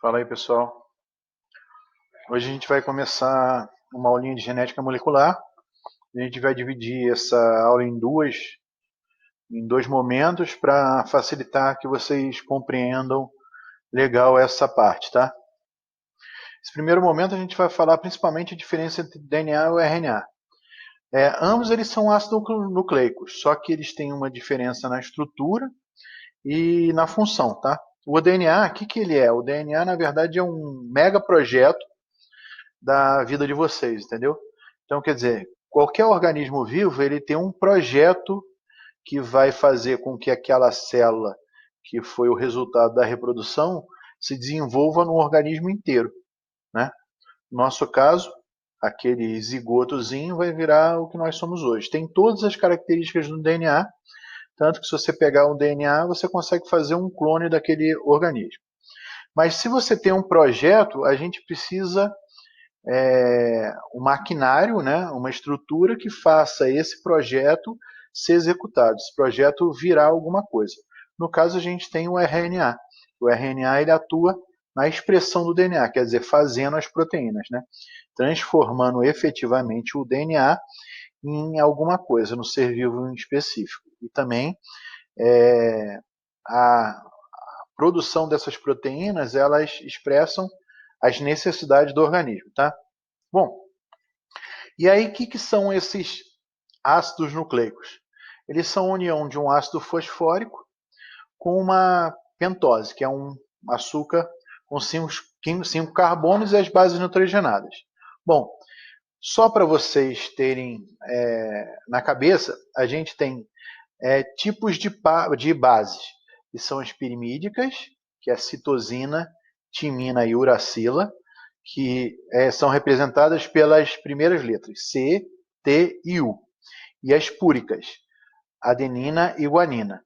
Fala aí, pessoal. Hoje a gente vai começar uma aulinha de genética molecular. A gente vai dividir essa aula em dois momentos para facilitar que vocês compreendam legal essa parte, tá? Esse primeiro momento a gente vai falar principalmente a diferença entre DNA e o RNA. Ambos eles são ácidos nucleicos, só que eles têm uma diferença na estrutura e na função, tá? O DNA, o que ele é? O DNA, na verdade, é um mega projeto da vida de vocês, entendeu? Então, quer dizer, qualquer organismo vivo ele tem um projeto que vai fazer com que aquela célula que foi o resultado da reprodução se desenvolva no organismo inteiro, né? No nosso caso, aquele zigotozinho vai virar o que nós somos hoje. Tem todas as características do DNA, tanto que se você pegar o DNA, você consegue fazer um clone daquele organismo. Mas se você tem um projeto, a gente precisa um maquinário, né, uma estrutura que faça esse projeto ser executado, esse projeto virar alguma coisa. No caso, a gente tem o RNA. O RNA ele atua na expressão do DNA, quer dizer, fazendo as proteínas, né? Transformando efetivamente o DNA em alguma coisa, no ser vivo em específico. E também a produção dessas proteínas, elas expressam as necessidades do organismo, tá? Bom, e aí, o que são esses ácidos nucleicos? Eles são a união de um ácido fosfórico com uma pentose, que é um açúcar com cinco carbonos e as bases nitrogenadas. Bom, só para vocês terem na cabeça, a gente tem tipos de bases, que são as pirimídicas, que é a citosina, timina e uracila, que são representadas pelas primeiras letras, C, T e U. E as púricas, adenina e guanina.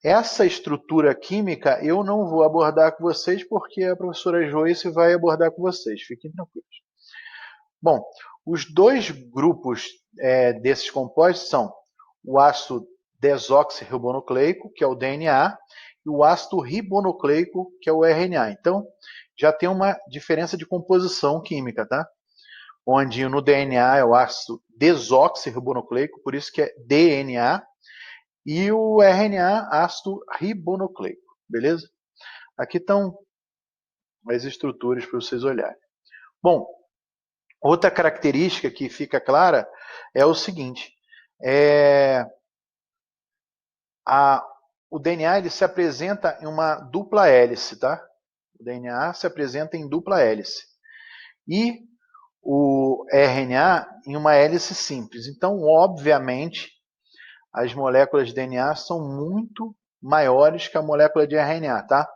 Essa estrutura química eu não vou abordar com vocês porque a professora Joyce vai abordar com vocês, fiquem tranquilos. Bom, os dois grupos desses compostos são o ácido desoxirribonucleico, que é o DNA, e o ácido ribonucleico, que é o RNA. Então, já tem uma diferença de composição química, tá? Onde no DNA é o ácido desoxirribonucleico, por isso que é DNA, e o RNA, ácido ribonucleico, beleza? Aqui estão as estruturas para vocês olharem. Bom, outra característica que fica clara é o seguinte: é, a, o DNA ele se apresenta em uma dupla hélice, tá? O DNA se apresenta em dupla hélice. E o RNA em uma hélice simples. Então, obviamente, as moléculas de DNA são muito maiores que a molécula de RNA, tá?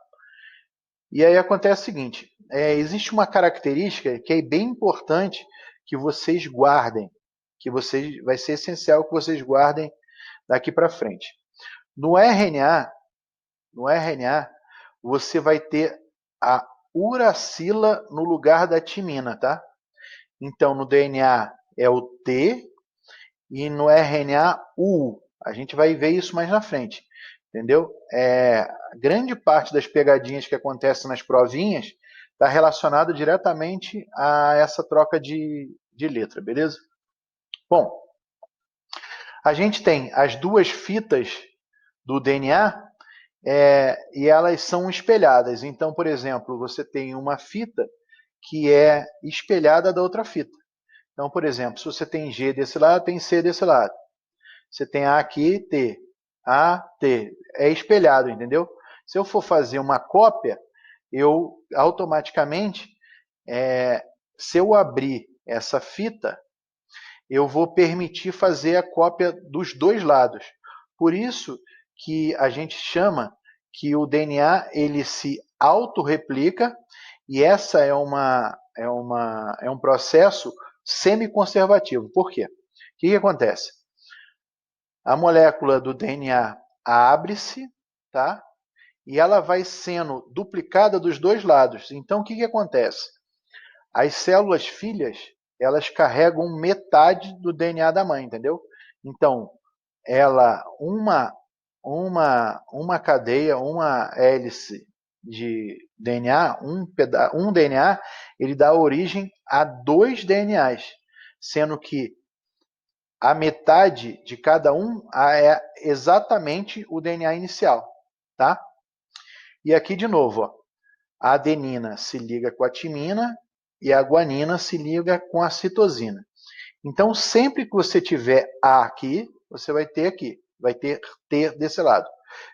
E aí acontece o seguinte: existe uma característica que é bem importante que vocês guardem, que vocês, vai ser essencial que vocês guardem daqui para frente. No RNA, você vai ter a uracila no lugar da timina, tá? Então, no DNA é o T e no RNA U. A gente vai ver isso mais na frente, entendeu? Grande parte das pegadinhas que acontecem nas provinhas está relacionado diretamente a essa troca de letra, beleza? Bom, a gente tem as duas fitas do DNA e elas são espelhadas. Então, por exemplo, você tem uma fita que é espelhada da outra fita. Então, por exemplo, se você tem G desse lado, tem C desse lado. Você tem A aqui, T. A, T. É espelhado, entendeu? Se eu for fazer uma cópia, eu automaticamente, se eu abrir essa fita, eu vou permitir fazer a cópia dos dois lados. Por isso que a gente chama que o DNA ele se autorreplica e essa é um processo semi-conservativo. Por quê? O que acontece? A molécula do DNA abre-se, tá? E ela vai sendo duplicada dos dois lados. Então, o que acontece? As células filhas, elas carregam metade do DNA da mãe, entendeu? Então, ela uma cadeia, uma hélice de DNA, um DNA, ele dá origem a 2 DNAs, sendo que a metade de cada um é exatamente o DNA inicial, tá? E aqui de novo, ó, a adenina se liga com a timina e a guanina se liga com a citosina. Então, sempre que você tiver A aqui, você vai ter aqui, vai ter T desse lado.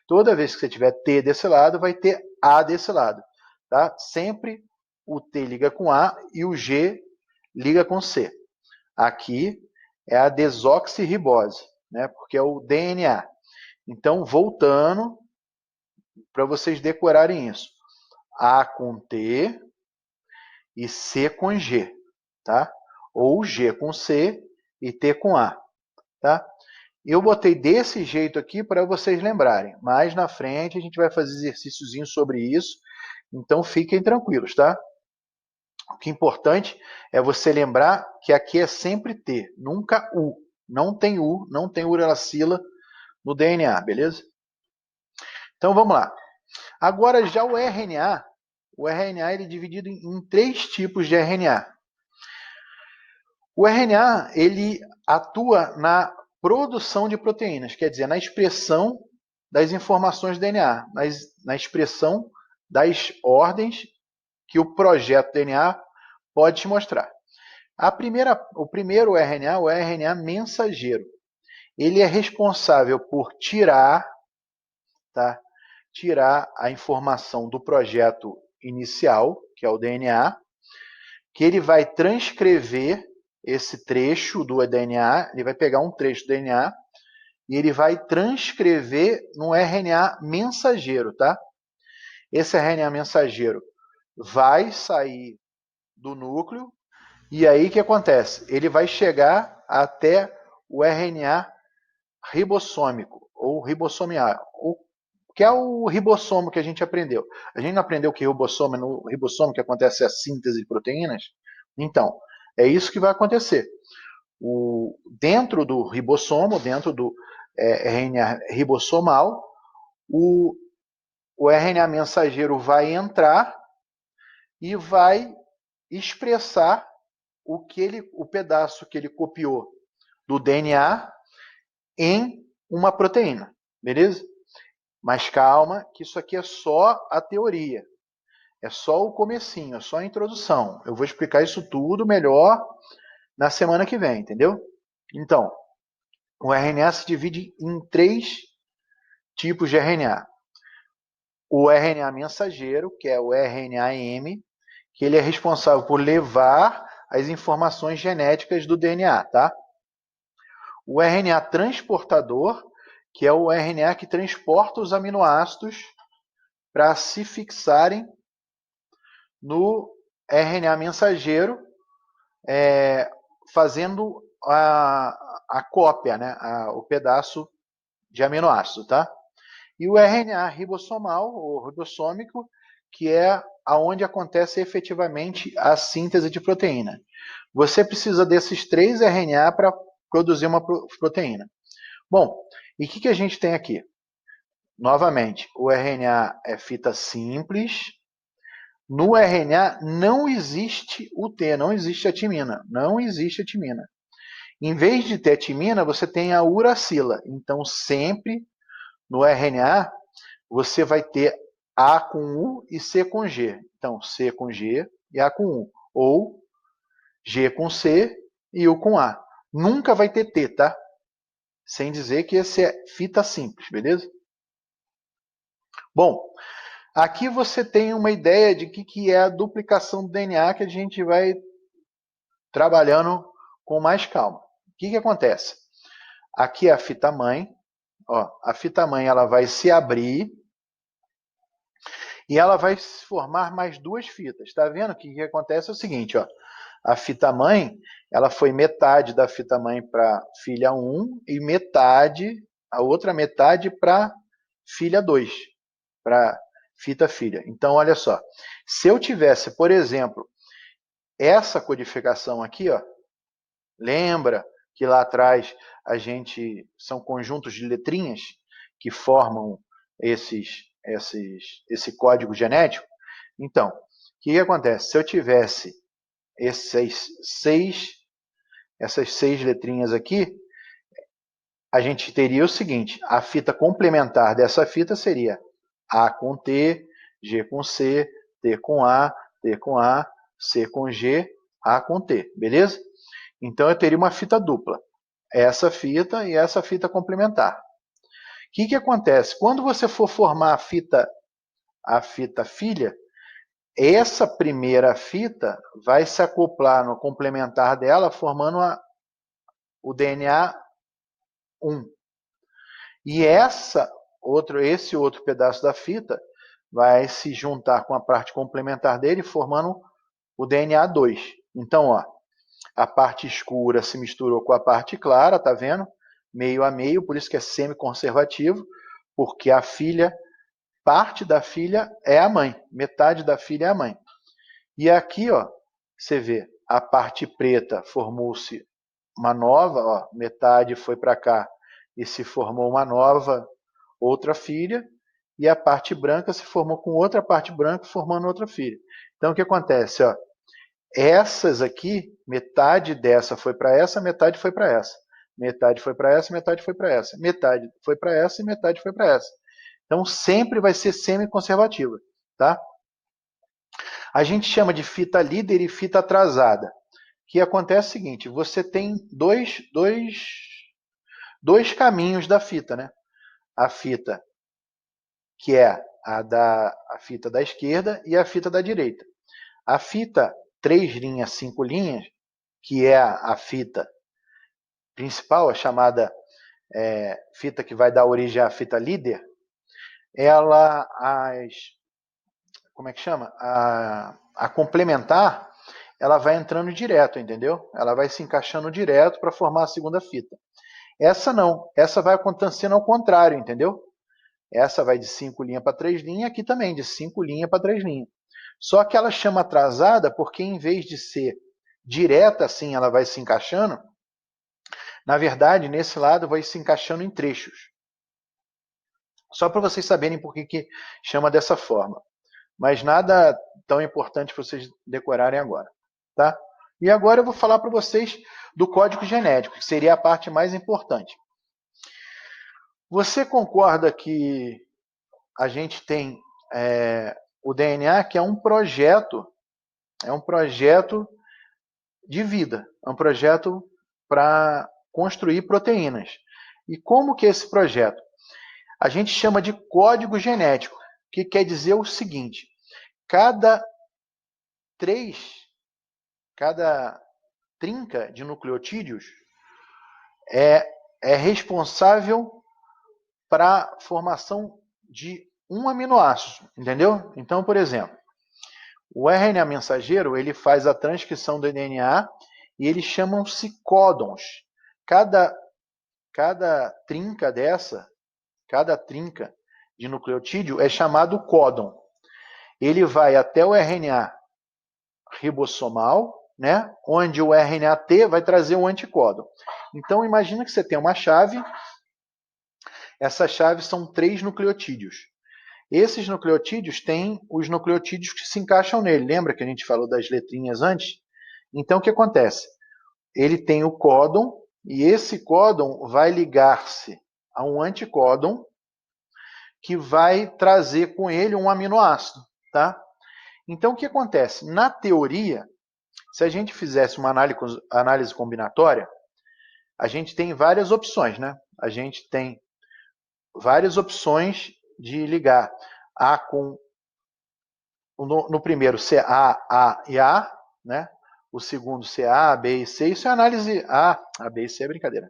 Toda vez que você tiver T desse lado, vai ter A desse lado. Tá? Sempre o T liga com A e o G liga com C. Aqui é a desoxirribose, né? Porque é o DNA. Então, voltando, para vocês decorarem isso. A com T e C com G, tá? Ou G com C e T com A, tá? Eu botei desse jeito aqui para vocês lembrarem. Mais na frente a gente vai fazer exercíciozinho sobre isso, então fiquem tranquilos, tá? O que é importante é você lembrar que aqui é sempre T, nunca U. Não tem U, não tem uracila no DNA, beleza? Então vamos lá. Agora já o RNA ele é dividido em 3 tipos de RNA. O RNA ele atua na produção de proteínas, quer dizer, na expressão das informações do DNA, na expressão das ordens que o projeto DNA pode te mostrar. O primeiro RNA, o RNA mensageiro, ele é responsável por tirar a informação do projeto inicial, que é o DNA, que ele vai transcrever esse trecho do DNA, ele vai pegar um trecho do DNA e ele vai transcrever no RNA mensageiro, tá? Esse RNA mensageiro vai sair do núcleo e aí o que acontece? Ele vai chegar até o RNA ribossômico ou ribossomial, que é o ribossomo que a gente aprendeu. A gente não aprendeu que ribossomo é no ribossomo que acontece a síntese de proteínas? Então, é isso que vai acontecer. Dentro do ribossomo, dentro do RNA ribossomal, o RNA mensageiro vai entrar e vai expressar o pedaço que ele copiou do DNA em uma proteína, beleza? Mas calma, que isso aqui é só a teoria. É só o comecinho, é só a introdução. Eu vou explicar isso tudo melhor na semana que vem, entendeu? Então, o RNA se divide em 3 tipos de RNA. O RNA mensageiro, que é o RNA-M, que ele é responsável por levar as informações genéticas do DNA, tá? O RNA transportador, que é o RNA que transporta os aminoácidos para se fixarem no RNA mensageiro, fazendo a cópia, né? O pedaço de aminoácido, tá? E o RNA ribossomal, ou ribossômico, que é aonde acontece efetivamente a síntese de proteína. Você precisa desses 3 RNA para produzir uma proteína. Bom, e o que a gente tem aqui? Novamente, o RNA é fita simples. No RNA não existe o T, não existe a timina. Não existe a timina. Em vez de ter a timina, você tem a uracila. Então, sempre no RNA, você vai ter A com U e C com G. Então, C com G e A com U. Ou G com C e U com A. Nunca vai ter T, tá? Sem dizer que esse é fita simples, beleza? Bom, aqui você tem uma ideia de que é a duplicação do DNA que a gente vai trabalhando com mais calma. O que acontece? Aqui é a fita mãe. Ó, a fita mãe ela vai se abrir e ela vai formar mais 2 fitas. Está vendo? O que acontece é o seguinte, ó. A fita mãe, ela foi metade da fita mãe para filha 1 e a outra metade para filha 2, para fita filha. Então, olha só. Se eu tivesse, por exemplo, essa codificação aqui, ó, lembra que lá atrás são conjuntos de letrinhas que formam esses esse código genético. Então, o que acontece? Se eu tivesse essas seis letrinhas aqui, a gente teria o seguinte: a fita complementar dessa fita seria A com T, G com C, T com A, T com A, C com G, A com T, beleza? Então eu teria uma fita dupla, essa fita e essa fita complementar. O que acontece? Quando você for formar a fita filha, essa primeira fita vai se acoplar no complementar dela, formando o DNA 1. E esse outro pedaço da fita vai se juntar com a parte complementar dele, formando o DNA 2. Então, ó, a parte escura se misturou com a parte clara, tá vendo? Meio a meio, por isso que é semiconservativo, porque a filha, parte da filha é a mãe, metade da filha é a mãe. E aqui, ó, você vê, a parte preta formou-se uma nova, ó, metade foi para cá e se formou uma nova, outra filha, e a parte branca se formou com outra parte branca, formando outra filha. Então, o que acontece? Ó, essas aqui, metade dessa foi para essa, metade foi para essa. Metade foi para essa, metade foi para essa. Metade foi para essa e metade foi para essa. Então, sempre vai ser semi-conservativa, tá? A gente chama de fita líder e fita atrasada. O que acontece é o seguinte, você tem dois caminhos da fita, né? A fita que é a fita da esquerda e a fita da direita. A fita 3 linhas, 5 linhas, que é a fita principal, a chamada fita que vai dar origem à fita líder, ela, como é que chama? A complementar, ela vai entrando direto, entendeu? Ela vai se encaixando direto para formar a segunda fita. Essa não, essa vai acontecendo ao contrário, entendeu? Essa vai de 5 linhas para 3 linhas, aqui também, de 5 linhas para 3 linhas. Só que ela chama atrasada porque, em vez de ser direta assim, ela vai se encaixando, na verdade, nesse lado vai se encaixando em trechos. Só para vocês saberem por que chama dessa forma. Mas nada tão importante para vocês decorarem agora. Tá? E agora eu vou falar para vocês do código genético, que seria a parte mais importante. Você concorda que a gente tem o DNA, que é um projeto de vida, é um projeto para construir proteínas. E como que é esse projeto? A gente chama de código genético, que quer dizer o seguinte: cada trinca de nucleotídeos é responsável para a formação de um aminoácido, entendeu? Então, por exemplo, o RNA mensageiro, ele faz a transcrição do DNA e eles chamam-se códons. Cada trinca de nucleotídeo é chamado códon. Ele vai até o RNA ribossomal, né, onde o RNA-T vai trazer um anticódon. Então, imagina que você tem uma chave, essa chave são 3 nucleotídeos. Esses nucleotídeos têm os nucleotídeos que se encaixam nele. Lembra que a gente falou das letrinhas antes? Então, o que acontece? Ele tem o códon, e esse códon vai ligar-se a um anticódon que vai trazer com ele um aminoácido, tá? Então, o que acontece? Na teoria, se a gente fizesse uma análise combinatória, a gente tem várias opções, né? A gente tem várias opções de ligar A com... No primeiro, CA, A e A, né? O segundo, CA, B e C. Isso é análise A, B e C é brincadeira.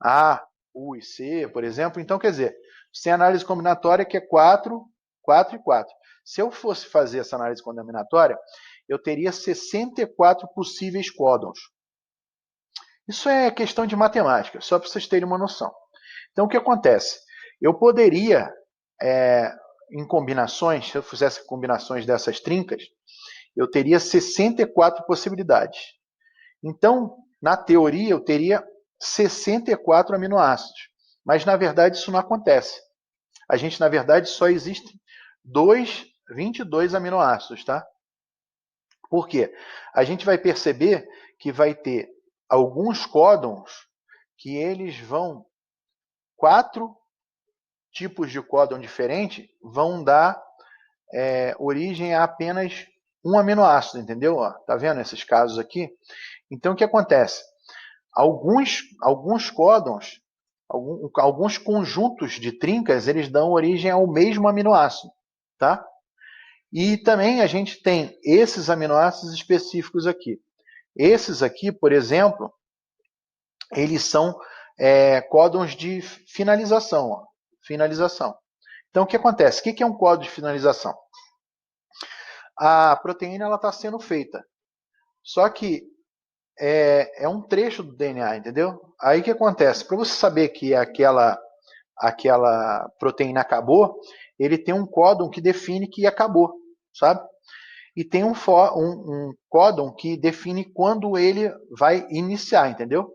A, U e C, por exemplo. Então, quer dizer, você tem análise combinatória que é 4, 4 e 4. Se eu fosse fazer essa análise combinatória, eu teria 64 possíveis códons. Isso é questão de matemática, só para vocês terem uma noção. Então, o que acontece? Eu poderia, em combinações, se eu fizesse combinações dessas trincas, eu teria 64 possibilidades. Então, na teoria, eu teria 64 aminoácidos. Mas, na verdade, isso não acontece. a gente, na verdade, só existem 22 aminoácidos, tá? Por quê? A gente vai perceber que vai ter alguns códons que eles vão, 4 tipos de códon diferentes vão dar origem a apenas um aminoácido, entendeu? Ó, tá vendo esses casos aqui? Então, o que acontece? Alguns códons, alguns conjuntos de trincas, eles dão origem ao mesmo aminoácido, tá? E também a gente tem esses aminoácidos específicos aqui. Esses aqui, por exemplo, eles são códons de finalização. Ó, finalização. Então, o que acontece? O que é um códon de finalização? A proteína está sendo feita, só que é um trecho do DNA, entendeu? Aí o que acontece? Para você saber que aquela proteína acabou, ele tem um códon que define que acabou, sabe? E tem um códon que define quando ele vai iniciar, entendeu?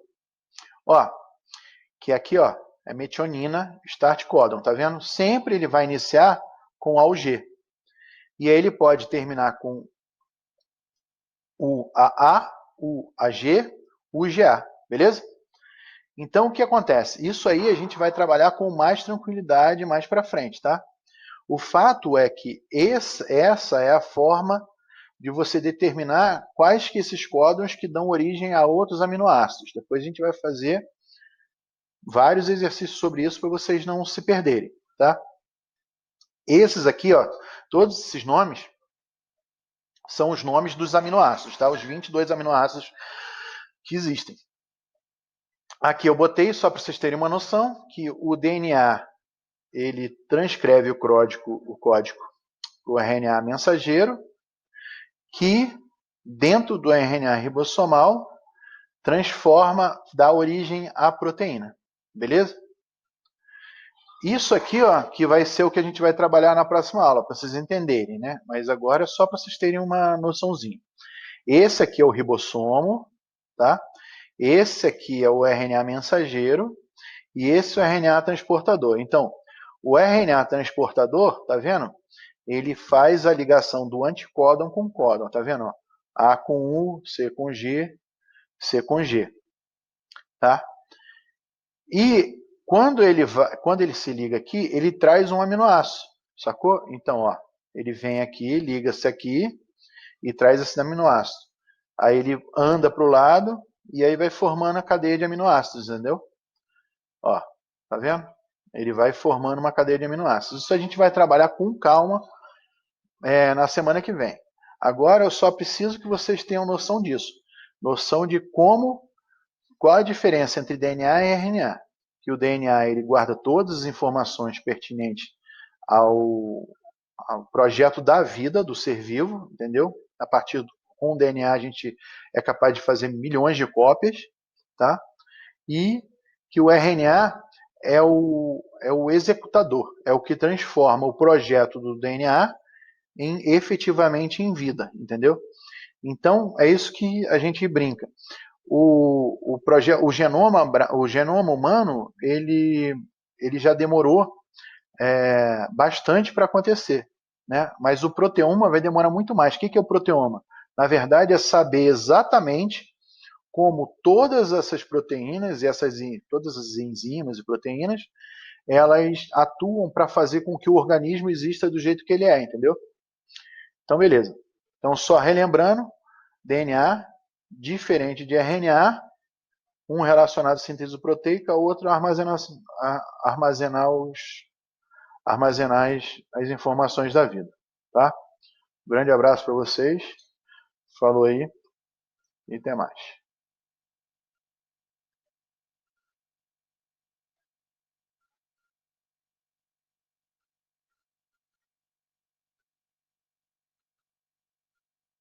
Ó, que aqui, ó, é metionina start códon, tá vendo? Sempre ele vai iniciar com AUG. E aí ele pode terminar com o AA, o AG, o GA, beleza? Então, o que acontece? Isso aí a gente vai trabalhar com mais tranquilidade mais para frente, tá? O fato é que essa é a forma de você determinar quais que esses códons que dão origem a outros aminoácidos. Depois a gente vai fazer vários exercícios sobre isso para vocês não se perderem, tá? Esses aqui, ó, todos esses nomes são os nomes dos aminoácidos, tá? Os 22 aminoácidos que existem. Aqui eu botei, só para vocês terem uma noção, que o DNA ele transcreve o código do RNA mensageiro, que dentro do RNA ribossomal transforma, dá origem à proteína, beleza? Isso aqui, ó, que vai ser o que a gente vai trabalhar na próxima aula, para vocês entenderem, né? Mas agora é só para vocês terem uma noçãozinha. Esse aqui é o ribossomo, tá? Esse aqui é o RNA mensageiro e esse é o RNA transportador. Então, o RNA transportador, tá vendo? Ele faz a ligação do anticódon com o códon, tá vendo? A com U, C com G, C com G, tá? E quando ele se liga aqui, ele traz um aminoácido, sacou? Então, ó, ele vem aqui, liga-se aqui e traz esse aminoácido. Aí ele anda para o lado e aí vai formando a cadeia de aminoácidos, entendeu? Ó, tá vendo? Ele vai formando uma cadeia de aminoácidos. Isso a gente vai trabalhar com calma na semana que vem. Agora eu só preciso que vocês tenham noção disso. Noção de qual a diferença entre DNA e RNA. Que o DNA ele guarda todas as informações pertinentes ao projeto da vida do ser vivo, entendeu? A partir com o DNA a gente é capaz de fazer milhões de cópias, tá? E que o RNA é o executador, é o que transforma o projeto do DNA efetivamente em vida, entendeu? Então, é isso que a gente brinca. O genoma humano, ele já demorou bastante para acontecer, né? Mas o proteoma vai demorar muito mais. O que é o proteoma? Na verdade, é saber exatamente como todas essas proteínas e todas as enzimas e proteínas elas atuam para fazer com que o organismo exista do jeito que ele é, entendeu? Então, beleza. Então, só relembrando, DNA diferente de RNA, um relacionado à síntese proteica, outro armazenar as informações da vida, tá? Um grande abraço para vocês, falou aí e até mais.